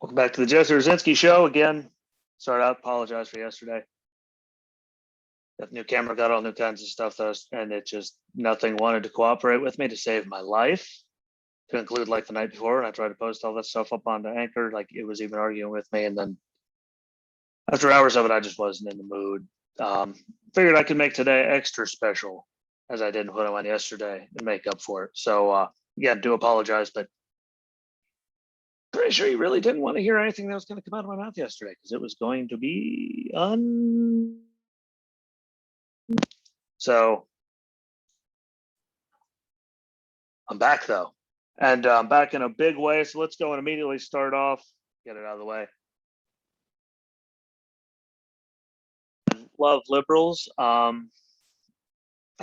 Welcome back to the Jesse Rucinski show again. Start out, apologize for yesterday. That new camera got all new kinds of stuff, and it just nothing wanted to cooperate with me to save my life. To include like the night before, and I tried to post all that stuff up onto Anchor, like it was even arguing with me, and then after hours of it, I just wasn't in the mood. Figured I could make today extra special, as I didn't put it on yesterday, and make up for it. So again, do apologize, but pretty sure you really didn't want to hear anything that was going to come out of my mouth yesterday because it was going to be So I'm back though, and I'm back in a big way. So let's go and immediately start off, get it out of the way. Love liberals. I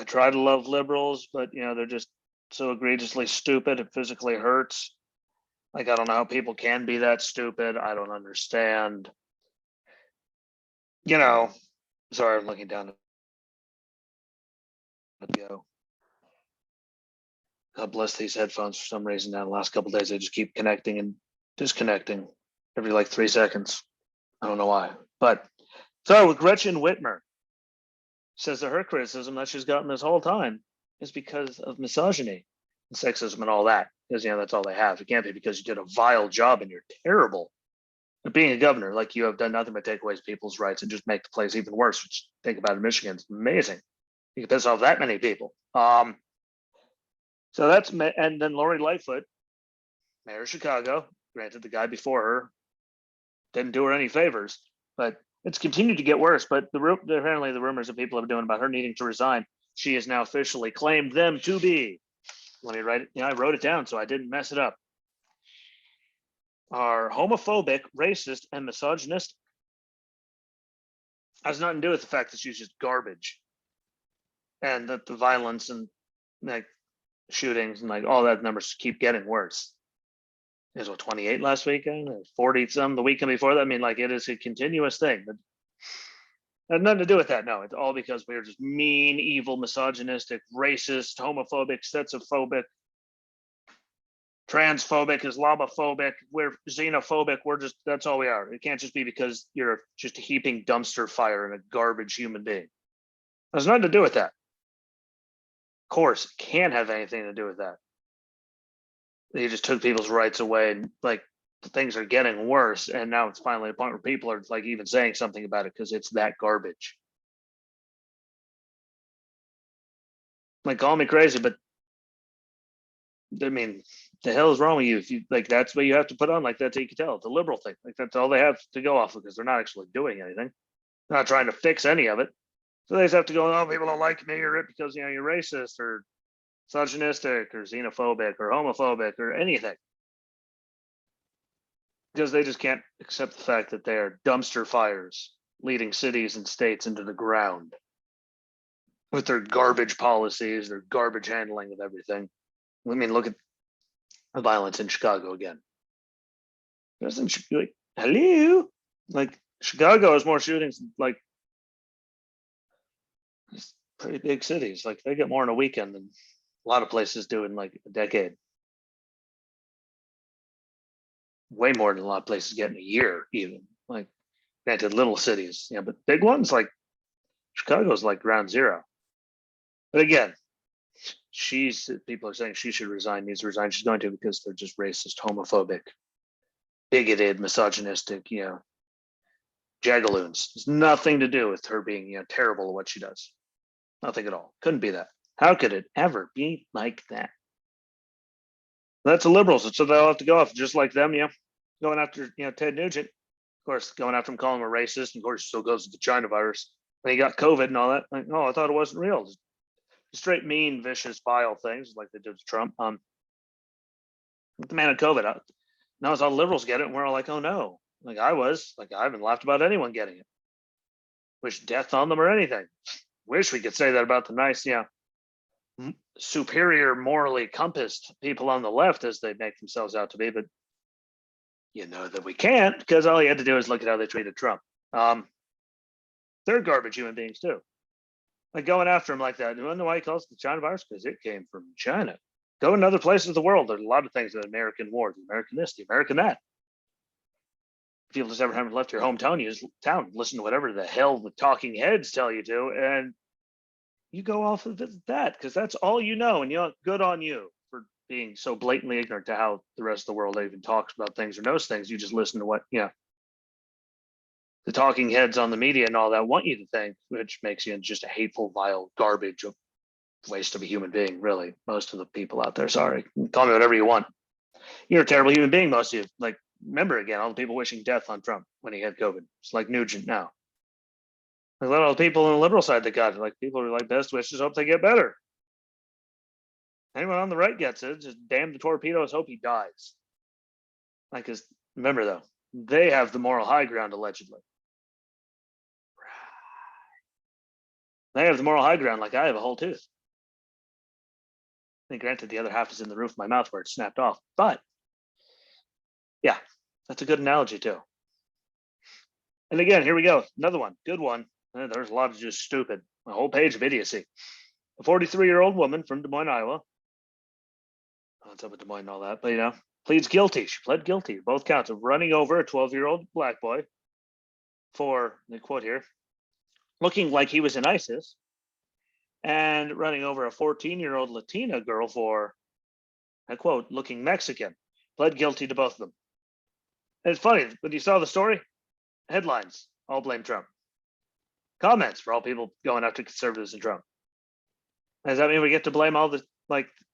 try to love liberals, but they're just so egregiously stupid. It physically hurts. Like, I don't know how people can be that stupid. I don't understand. Sorry, I'm looking down at go. God bless these headphones for some reason. Now, the last couple of days, they just keep connecting and disconnecting every like 3 seconds. I don't know why. But so with Gretchen Whitmer, says that her criticism that she's gotten this whole time is because of misogyny and sexism and all that. Because that's all they have. It can't be because you did a vile job and you're terrible at being a governor. Like, you have done nothing but take away people's rights and just make the place even worse. Which, think about it, Michigan, it's amazing. You can piss off that many people. So that's, and then Lori Lightfoot, mayor of Chicago. Granted, the guy before her didn't do her any favors, but it's continued to get worse. But apparently the rumors that people are doing about her needing to resign, she has now officially claimed them to be, let me write it, I wrote it down so I didn't mess it up, are homophobic, racist, and misogynistic. Has nothing to do with the fact that she's just garbage, and that the violence and like shootings and like all that numbers keep getting worse. It was 28 last weekend, 40 some the weekend before that. I mean, like, it is a continuous thing. But it had nothing to do with that. No, it's all because we are just mean, evil, misogynistic, racist, homophobic, sexophobic, transphobic, Islamophobic. We're xenophobic. That's all we are. It can't just be because you're just a heaping dumpster fire and a garbage human being. It has nothing to do with that. Of course, it can't have anything to do with that. They just took people's rights away, and like, things are getting worse, and now it's finally a point where people are like even saying something about it because it's that garbage. Like, call me crazy, but I mean, the hell is wrong with you? If you like, that's what you have to put on. Like, that's how you can tell. It's a liberal thing. Like, that's all they have to go off of because they're not actually doing anything. They're not trying to fix any of it. So they just have to go, oh, people don't like me or because you're racist or misogynistic or xenophobic or homophobic or anything. Because they just can't accept the fact that they are dumpster fires leading cities and states into the ground with their garbage policies, their garbage handling of everything. I mean, look at the violence in Chicago again. Doesn't like, hello? Like, Chicago has more shootings, like, pretty big cities. Like, they get more in a weekend than a lot of places do in like a decade. Way more than a lot of places get in a year, even. Like, granted, little cities, but big ones like Chicago's like ground zero. But again, people are saying she should resign, needs to resign. She's going to because they're just racist, homophobic, bigoted, misogynistic, jagaloons. It's nothing to do with her being, terrible at what she does. Nothing at all. Couldn't be that. How could it ever be like that? That's the liberals, so they'll have to go off just like them, going after, Ted Nugent. Of course, going after him, calling him a racist, and of course, still goes with the China virus. When he got COVID and all that, like, no, I thought it wasn't real. Just straight mean, vicious, vile things like they did to Trump. The man had COVID. Now it's all liberals get it, and we're all like, oh no. Like, I haven't laughed about anyone getting it. Wish death on them or anything. Wish we could say that about the nice, superior, morally compassed people on the left as they make themselves out to be, but that we can't because all you had to do is look at how they treated Trump. They're garbage human beings too. Like, going after him like that. You know why he calls it the China virus? Because it came from China. Go in other places of the world. There's a lot of things that American war, the American this, the American that. people just haven't left your hometown, you just listen to whatever the hell the talking heads tell you to, and you go off of that because that's all you know, and good on you for being so blatantly ignorant to how the rest of the world even talks about things or knows things. You just listen to what the talking heads on the media and all that want you to think, which makes you just a hateful, vile garbage of waste of a human being. Really, most of the people out there. Sorry, call me whatever you want. You're a terrible human being, most of you. Like, remember again, all the people wishing death on Trump when he had COVID. It's like Nugent now. Like, a lot of people on the liberal side that got it. Like, people are like, best wishes, hope they get better. Anyone on the right gets it. Just damn the torpedoes, hope he dies. Like, cause remember though, they have the moral high ground allegedly. They have the moral high ground, like I have a whole tooth. And granted, the other half is in the roof of my mouth where it snapped off. But yeah, that's a good analogy too. And again, here we go. Another one, good one. There's a lot of just stupid, a whole page of idiocy. A 43-year-old woman from Des Moines, Iowa. What's up with Des Moines and all that, but pleads guilty. She pled guilty, both counts of running over a 12-year-old black boy for, the quote here, looking like he was in ISIS, and running over a 14-year-old Latina girl for, I quote, looking Mexican. Pled guilty to both of them. And it's funny, when you saw the story, headlines, all blame Trump. Comments for all people going after conservatives and Trump. Does that mean we get to blame all the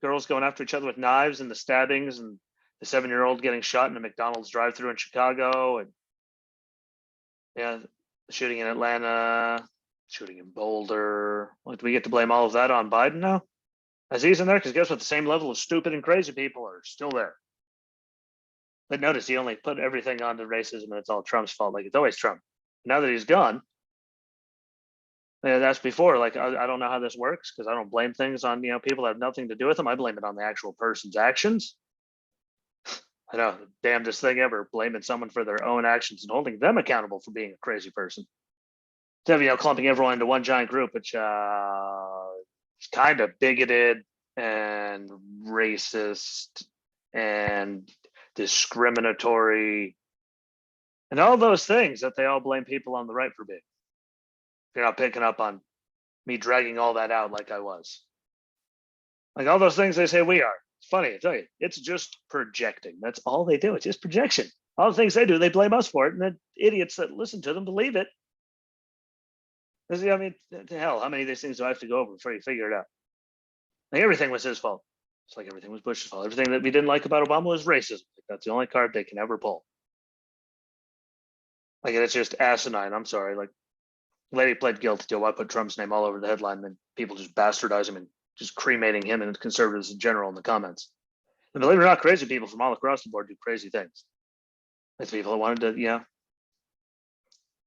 girls going after each other with knives and the stabbings and the 7-year-old getting shot in a McDonald's drive-thru in Chicago and the shooting in Atlanta, shooting in Boulder? Do we get to blame all of that on Biden now? As he's in there? Because guess what? The same level of stupid and crazy people are still there. But notice he only put everything onto racism and it's all Trump's fault. Like, it's always Trump. Now that he's gone, that's before. Like, I don't know how this works because I don't blame things on people that have nothing to do with them. I blame it on the actual person's actions. I know, the damnedest thing ever, blaming someone for their own actions and holding them accountable for being a crazy person. Instead of clumping everyone into one giant group, which is kind of bigoted and racist and discriminatory and all those things that they all blame people on the right for being. If you're not picking up on me dragging all that out like I was. Like, all those things they say we are. It's funny, I tell you, it's just projecting. That's all they do. It's just projection. All the things they do, they blame us for it. And the idiots that listen to them believe it. I mean, hell, how many of these things do I have to go over before you figure it out? Like, everything was his fault. It's like everything was Bush's fault. Everything that we didn't like about Obama was racism. That's the only card they can ever pull. Like, it's just asinine. I'm sorry. Like, lady pled guilty to why put Trump's name all over the headline, and then people just bastardize him and just cremating him and conservatives in general in the comments. And believe it or not, crazy people from all across the board do crazy things. There's people that wanted to,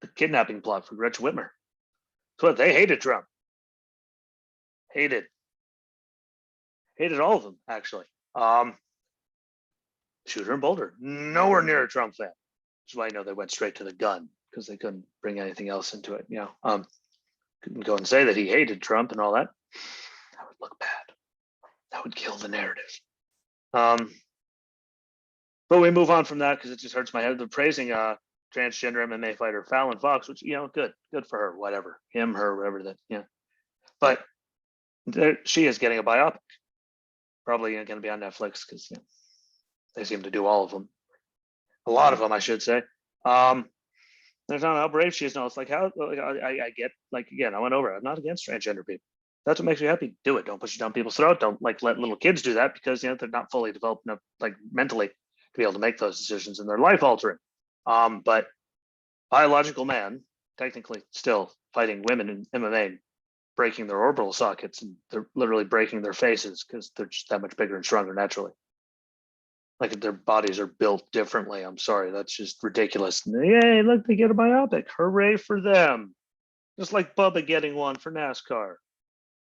the kidnapping plot for Gretchen Whitmer. That's what they hated Trump. Hated all of them, actually. Shooter in Boulder, nowhere near a Trump fan. That's why I know they went straight to the gun because they couldn't bring anything else into it. Couldn't go and say that he hated Trump and all that. That would look bad. That would kill the narrative. But we move on from that because it just hurts my head. They're praising transgender MMA fighter Fallon Fox, which good for her, whatever, him, her, whatever that. But she is getting a biopic, probably going to be on Netflix because they seem to do all of them, a lot of them, I should say. There's not how brave she is. No, it's like how I get, like, again, I went over it. I'm not against transgender people. That's what makes you happy. Do it. Don't push it down people's throat. Don't let little kids do that because they're not fully developed enough, mentally, to be able to make those decisions, and they're life altering. But biological man, technically still fighting women in MMA, breaking their orbital sockets, and they're literally breaking their faces because they're just that much bigger and stronger naturally. Like, their bodies are built differently. I'm sorry, that's just ridiculous. Yay, look, they get a biopic. Hooray for them. Just like Bubba getting one for NASCAR.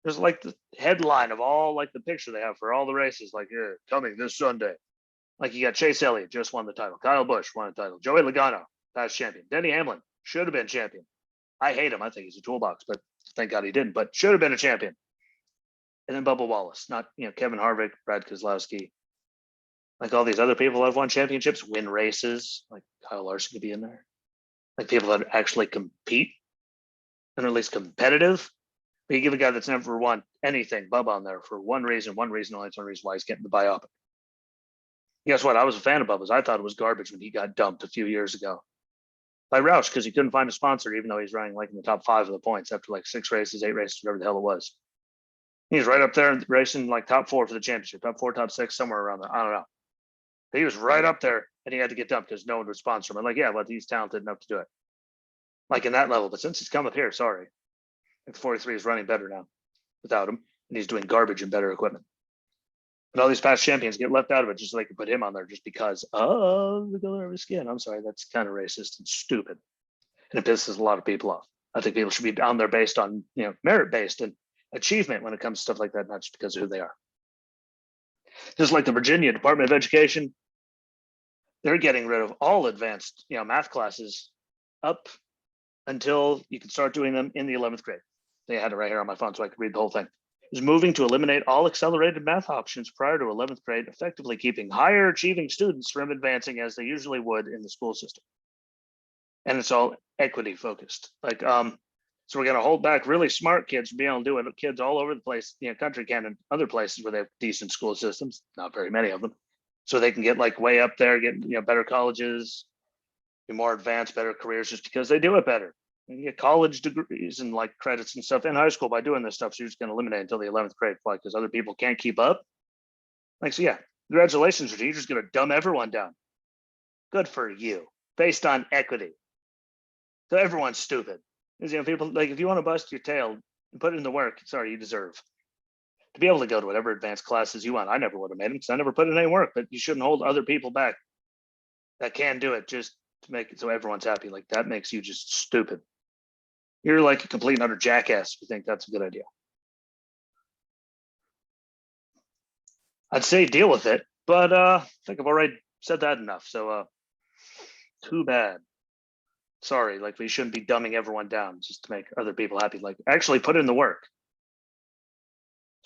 There's like the headline of all, the picture they have for all the races, coming this Sunday. Like, you got Chase Elliott, just won the title. Kyle Busch won the title. Joey Logano, past champion. Denny Hamlin, should have been champion. I hate him. I think he's a toolbox, but thank God he didn't. But should have been a champion. And then Bubba Wallace, not Kevin Harvick, Brad Keselowski. Like, all these other people that have won championships, win races. Like, Kyle Larson could be in there. Like people that actually compete and are at least competitive. But you give a guy that's never won anything Bubba on there for one reason, only it's one reason why he's getting the biopic. Guess what? I was a fan of Bubba's. I thought it was garbage when he got dumped a few years ago by Roush because he couldn't find a sponsor, even though he's running like in the top 5 of the points after like 6 races, 8 races, whatever the hell it was. He's right up there racing like top 4 for the championship, top 4, top 6, somewhere around there. I don't know. But he was right up there and he had to get dumped because no one would sponsor him. I'm like, yeah, but he's talented enough to do it. Like in that level. But since he's come up here, sorry. Like 43 is running better now without him. And he's doing garbage and better equipment. And all these past champions get left out of it just so they can put him on there just because of the color of his skin. I'm sorry, that's kind of racist and stupid. And it pisses a lot of people off. I think people should be down there based on, merit based and achievement when it comes to stuff like that, not just because of who they are. Just like the Virginia Department of Education, they're getting rid of all advanced, math classes up until you can start doing them in the 11th grade. They had it right here on my phone so I could read the whole thing. Is moving to eliminate all accelerated math options prior to 11th grade, effectively keeping higher achieving students from advancing as they usually would in the school system. And it's all equity focused. Like, so we're going to hold back really smart kids from being able to do it. Kids all over the place, country can and other places where they have decent school systems, not very many of them. So they can get like way up there, get, better colleges, be more advanced, better careers just because they do it better. And get college degrees and like credits and stuff in high school by doing this stuff. So you're just going to eliminate until the 11th grade, why? Because other people can't keep up. Like, so yeah, congratulations, you're just going to dumb everyone down. Good for you, based on equity. So everyone's stupid. Because, people like if you want to bust your tail and put it in the work, sorry, you deserve to be able to go to whatever advanced classes you want. I never would have made them because I never put in any work. But you shouldn't hold other people back that can do it just to make it so everyone's happy. Like that makes you just stupid. You're like a complete and utter jackass if you think that's a good idea. I'd say deal with it, but I think I've already said that enough. So too bad. Sorry, like we shouldn't be dumbing everyone down just to make other people happy. Like actually put in the work.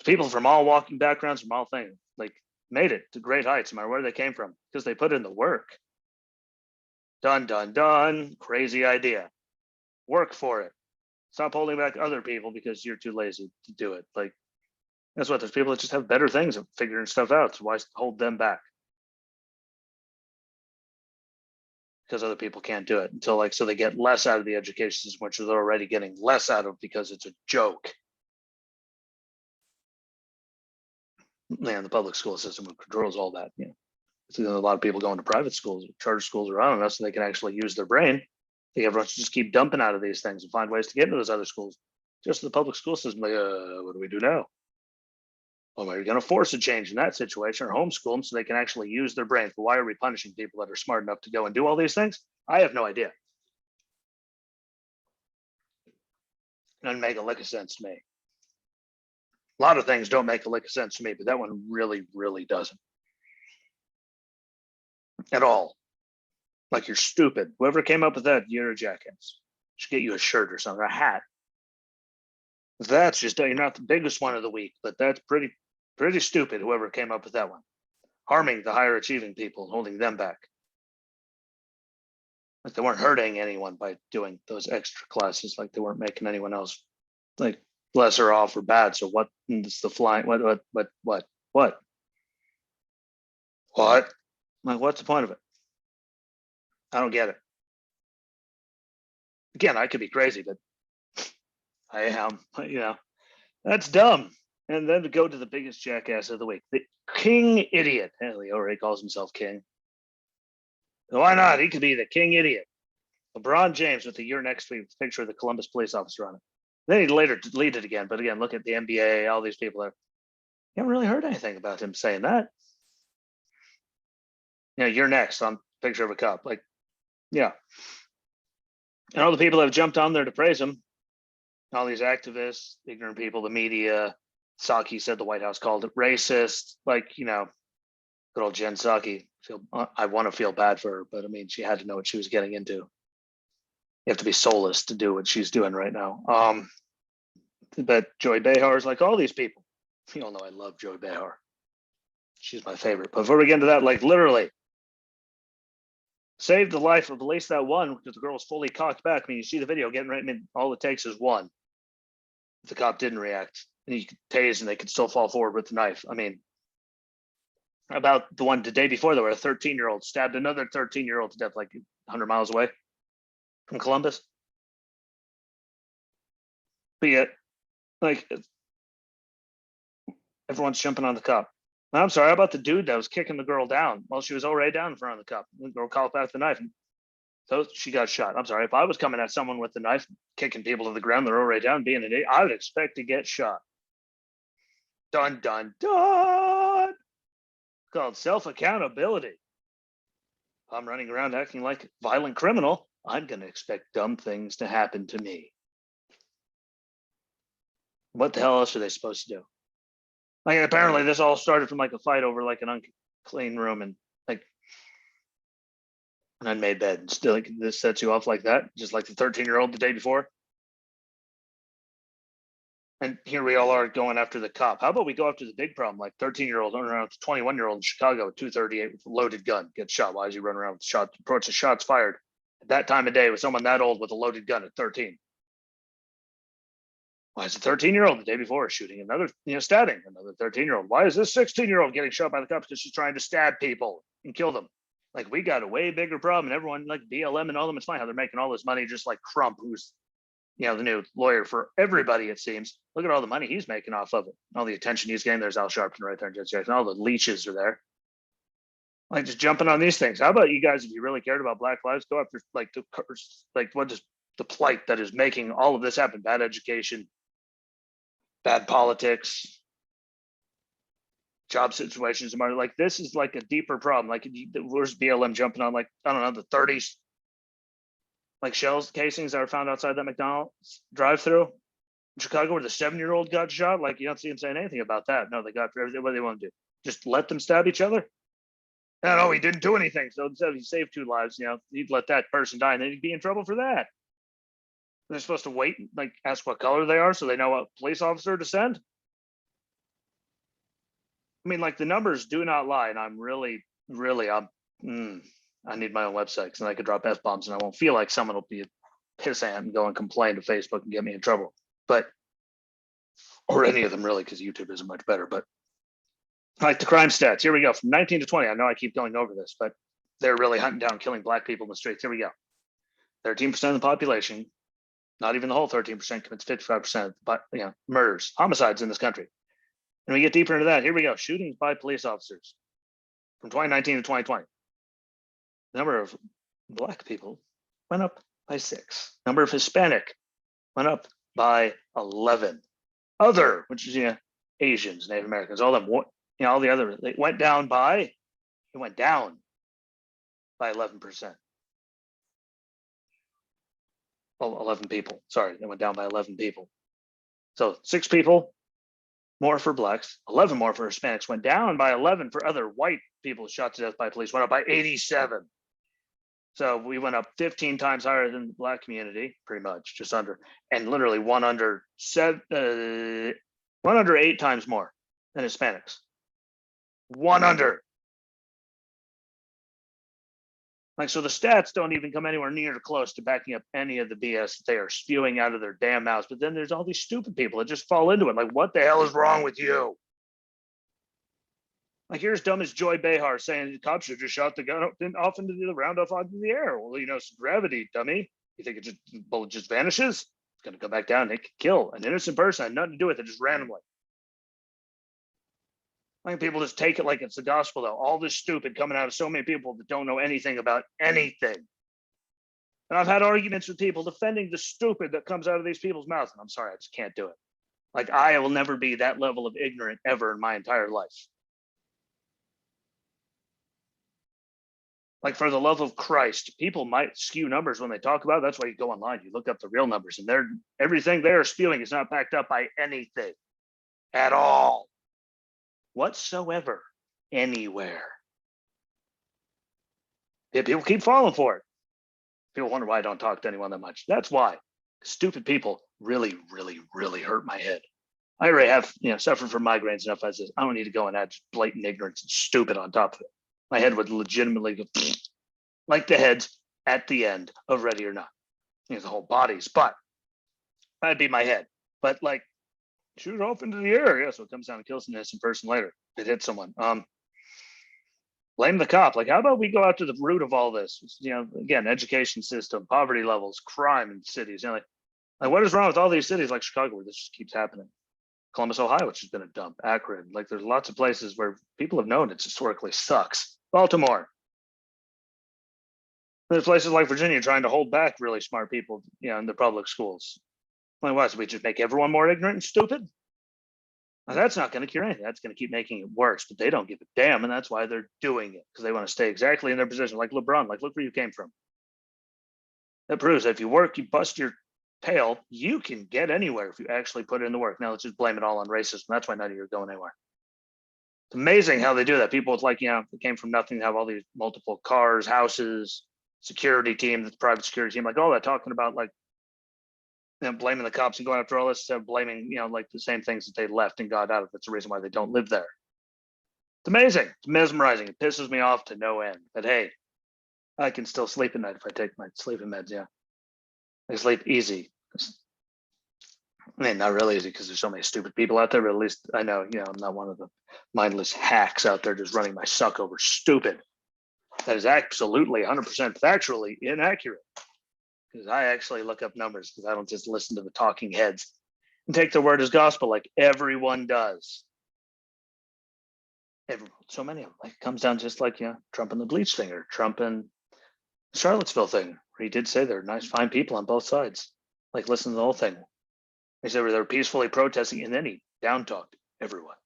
People from all walking backgrounds, from all things, like made it to great heights, no matter where they came from, because they put in the work. Done, done, done. Crazy idea. Work for it. Stop holding back other people because you're too lazy to do it. Like, that's what there's people that just have better things of figuring stuff out. So why hold them back? Because other people can't do it until so they get less out of the education system, which they're already getting less out of because it's a joke. And the public school system controls all that. So a lot of people going to private schools, charter schools around us, so they can actually use their brain. I think everyone should just keep dumping out of these things and find ways to get into those other schools. Just the public school system, like, what do we do now? Well, we're going to force a change in that situation or homeschool them so they can actually use their brain. But why are we punishing people that are smart enough to go and do all these things? I have no idea. It doesn't make a lick of sense to me. A lot of things don't make a lick of sense to me, but that one really, really doesn't. At all. Like you're stupid. Whoever came up with that, you're a jackass. Should get you a shirt or something, a hat. That's just, you're not the biggest one of the week, but that's pretty stupid, whoever came up with that one. Harming the higher achieving people, holding them back. Like they weren't hurting anyone by doing those extra classes, like they weren't making anyone else like lesser off or bad. So what is the flying, what? Like, what's the point of it? I don't get it. Again, I could be crazy, but I am, that's dumb. And then to go to the biggest jackass of the week, the king idiot. Hell, he already calls himself king. Why not? He could be the king idiot. LeBron James with the "You're Next" tweet, with a picture of the Columbus police officer on it. Then he later deleted it again. But again, look at the NBA, all these people there. You haven't really heard anything about him saying that. You're next on picture of a cup. Like, yeah. And all the people that have jumped on there to praise him, all these activists, ignorant people, the media. Psaki said the White House called it racist. Like, good old Jen Psaki. I want to feel bad for her, but I mean, she had to know what she was getting into. You have to be soulless to do what she's doing right now. But Joy Behar is like all these people. You all know I love Joy Behar. She's my favorite. But before we get into that, like literally, Saved the life of at least that one because the girl was fully cocked back. I mean, you see the video getting right. I mean, all it takes is one. If the cop didn't react, and you could tase, and they could still fall forward with the knife. I mean, about the one the day before, there were a 13-year-old stabbed another 13-year-old to death, like 100 miles away from Columbus. But yet, like, everyone's jumping on the cop. I'm sorry, how about the dude that was kicking the girl down while she was already down in front of the cop? The girl called back the knife, and so she got shot. I'm sorry, if I was coming at someone with the knife, kicking people to the ground, they're already down, being an idiot, I would expect to get shot. Dun, dun, dun. It's called self-accountability. If I'm running around acting like a violent criminal, I'm going to expect dumb things to happen to me. What the hell else are they supposed to do? Like, apparently this all started from like a fight over like an unclean room and like an unmade bed. And still, like, this sets you off like that, just like the 13-year-old the day before. And here we all are going after the cop. How about we go after the big problem, like 13-year-old running around with 21-year-old in Chicago with 238 with a loaded gun, gets shot. Why is he running around with shots? Approach the shots fired at that time of day with someone that old with a loaded gun at 13. Why is a 13-year-old the day before shooting another, stabbing another 13-year-old? Why is this 16-year-old getting shot by the cops because she's trying to stab people and kill them? Like, we got a way bigger problem, and everyone like BLM and all them, it's fine how they're making all this money, just like Crump, who's the new lawyer for everybody, it seems. Look at all the money he's making off of it. All the attention he's getting. There's Al Sharpton right there, and Jesse Jackson. All the leeches are there. Like, just jumping on these things. How about you guys, if you really cared about Black lives, go after like what is the plight that is making all of this happen? Bad education, bad politics, job situations. Like, this is like a deeper problem. Like, where's BLM jumping on, like, I don't know, the 30s, like shells casings that were found outside that McDonald's drive-through in Chicago where the 7-year-old got shot? Like, you don't see them saying anything about that. No, they got everything. What do they want to do? Just let them stab each other? No, he didn't do anything. So instead of he saved 2 lives, he'd let that person die, and then he'd be in trouble for that. They're supposed to wait, like, ask what color they are so they know what police officer to send. I mean, like, the numbers do not lie, and I'm really, I need my own website because then I could drop F-bombs and I won't feel like someone will be a pissant and go and complain to Facebook and get me in trouble. But, or any of them really, because YouTube isn't much better. But like the crime stats, here we go. From 19 to 20, I know I keep going over this, but they're really hunting down, killing Black people in the streets. Here we go. 13% of the population, not even the whole 13%, commits 55% of murders, homicides in this country. And we get deeper into that. Here we go. Shootings by police officers from 2019 to 2020. The number of Black people went up by 6. Number of Hispanic went up by 11. Other, which is Asians, Native Americans, all them, all the other, they went down by 11%. Oh, 11 people. Sorry, they went down by 11 people. So 6 people more for Blacks, 11 more for Hispanics, went down by 11 for other white people shot to death by police, went up by 87. So we went up 15 times higher than the Black community, pretty much, just under, and literally 108 times more than Hispanics. 100. Like, so the stats don't even come anywhere near close to backing up any of the BS that they are spewing out of their damn mouths. But then there's all these stupid people that just fall into it. Like, what the hell is wrong with you? Like, here's dumb as Joy Behar saying the cops should just shot the gun off into the round off onto the air. Well, it's gravity, dummy. You think the bullet just vanishes? It's going to go back down and it could kill an innocent person, had nothing to do with it, just randomly. Like, people just take it like it's the gospel, though. All this stupid coming out of so many people that don't know anything about anything. And I've had arguments with people defending the stupid that comes out of these people's mouths. And I'm sorry, I just can't do it. Like, I will never be that level of ignorant ever in my entire life. Like, for the love of Christ, people might skew numbers when they talk about it. That's why you go online, you look up the real numbers, and everything they're spewing is not backed up by anything at all, whatsoever, anywhere. Yeah, people keep falling for it. People wonder why I don't talk to anyone that much. That's why. Stupid people really, really, really hurt my head. I already have, suffered from migraines enough as this. I don't need to go and add blatant ignorance and stupid on top of it. My head would legitimately go, like the heads at the end of Ready or Not. You know, the whole bodies, but that'd be my head. But like, shoot it off into the air. Yeah, so it comes down and kills an innocent person later. It hits someone. Blame the cop. Like, how about we go after the root of all this? You know, again, education system, poverty levels, crime in cities. You know, like what is wrong with all these cities like Chicago where this just keeps happening? Columbus, Ohio, which has been a dump. Akron, like there's lots of places where people have known it historically sucks. Baltimore. There's places like Virginia trying to hold back really smart people, you know, in the public schools. Like, what? So we just make everyone more ignorant and stupid? Now, that's not going to cure anything. That's going to keep making it worse. But they don't give a damn, and that's why they're doing it because they want to stay exactly in their position. Like LeBron, like look where you came from. That proves that if you work, you bust your tail, you can get anywhere if you actually put in the work. Now let's just blame it all on racism. That's why none of you are going anywhere. It's amazing how they do that. People with like, you know, they came from nothing to have all these multiple cars, houses, security team, the private security team, like all that talking about like, you know, blaming the cops and going after all this instead of blaming, you know, like the same things that they left and got out of. That's the reason why they don't live there. It's amazing. It's mesmerizing. It pisses me off to no end. But hey, I can still sleep at night if I take my sleeping meds. Yeah, I sleep easy. I mean, not really easy because there's so many stupid people out there, but at least I know, you know, I'm not one of the mindless hacks out there just running my suck over stupid. That is absolutely 100% factually inaccurate because I actually look up numbers because I don't just listen to the talking heads and take their word as gospel like everyone does. Everyone, so many of them. Like, it comes down just like, you know, Trump and the bleach thing or Trump and the Charlottesville thing, where he did say there are nice, fine people on both sides. Like, listen to the whole thing. He said they were peacefully protesting, and then he down talked everyone,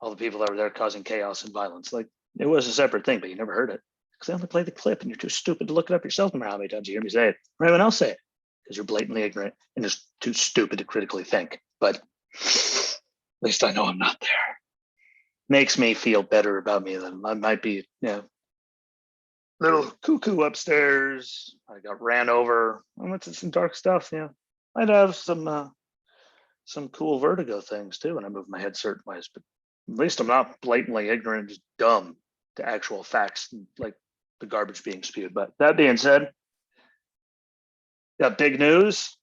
all the people that were there causing chaos and violence. Like, it was a separate thing, but you never heard it because they only played the clip, and you're too stupid to look it up yourself. No matter how many times you hear me say it, or anyone else say it, because you're blatantly ignorant and just too stupid to critically think. But at least I know I'm not there. Makes me feel better about me than I might be. You know, little cuckoo upstairs. I got ran over. I went to some dark stuff. Yeah, I'd have some cool vertigo things too when I move my head certain ways, but at least I'm not blatantly ignorant, just dumb to actual facts, like the garbage being spewed. But that being said, got big news.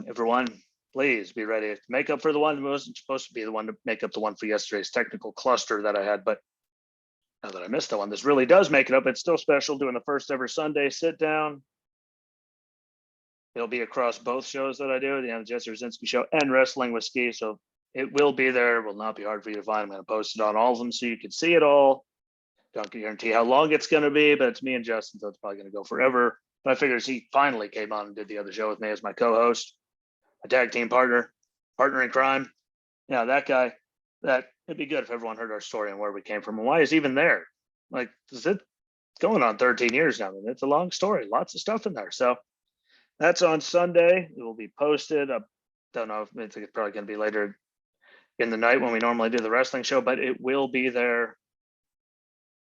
Everyone, please be ready to make up for the one who wasn't supposed to be the one to make up the one for yesterday's technical cluster that I had. But now that I missed that one, this really does make it up. It's still special doing the first ever Sunday sit down. It'll be across both shows that I do, the Jesse Rucinski show and Wrestling with Ski. So it will be there. It will not be hard for you to find. I'm going to post it on all of them so you can see it all. Don't guarantee how long it's going to be, but it's me and Justin, so it's probably going to go forever. But I figured he finally came on and did the other show with me as my co-host, a tag team partner in crime. Yeah, that guy, that it'd be good if everyone heard our story and where we came from and why he's even there. Like, is it going on 13 years now? I mean, it's a long story, lots of stuff in there. So that's on Sunday. It will be posted. I don't know. I think it's probably going to be later in the night when we normally do the wrestling show, but it will be there.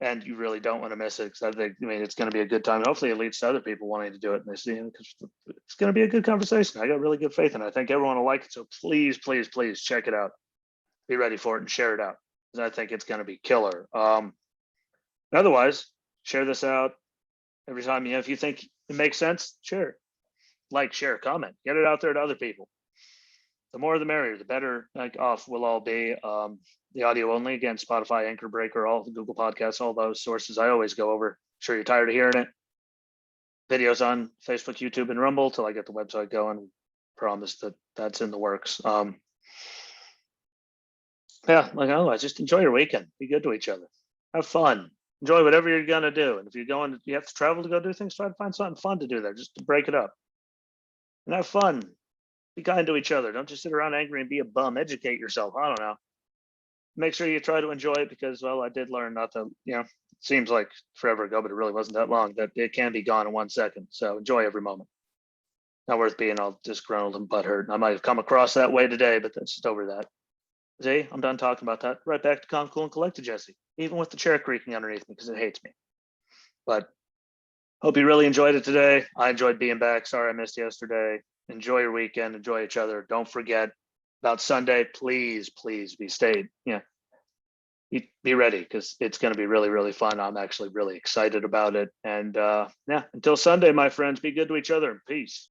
And you really don't want to miss it because I think, I mean, it's going to be a good time. Hopefully, it leads to other people wanting to do it and they see it because it's going to be a good conversation. I got really good faith, and I think everyone will like it. So please, please, please check it out. Be ready for it and share it out because I think it's going to be killer. Otherwise, share this out every time. You know, if you think it makes sense, share it. Like, share, comment, get it out there to other people. The more the merrier, the better like off we'll all be. The audio only, again, Spotify, Anchor Breaker, all the Google Podcasts, all those sources I always go over. Sure you're tired of hearing it. Videos on Facebook, YouTube, and Rumble till I get the website going. Promise that that's in the works. Yeah, like otherwise, just enjoy your weekend. Be good to each other. Have fun. Enjoy whatever you're gonna do. And if you're going, you have to travel to go do things, try to find something fun to do there, just to break it up. And have fun. Be kind to each other. Don't just sit around angry and be a bum. Educate yourself. I don't know. Make sure you try to enjoy it because, well, I did learn not to, you know, it seems like forever ago, but it really wasn't that long, that it can be gone in 1 second. So enjoy every moment. Not worth being all disgruntled and butthurt. I might have come across that way today, but that's just over that. See, I'm done talking about that. Right back to calm, cool, and collected, Jesse, even with the chair creaking underneath me because it hates me. But hope you really enjoyed it today. I enjoyed being back. Sorry I missed yesterday. Enjoy your weekend. Enjoy each other. Don't forget about Sunday. Please, please be stayed. Yeah. be ready because it's going to be really, really fun. I'm actually really excited about it. And yeah, until Sunday, my friends, be good to each other and peace.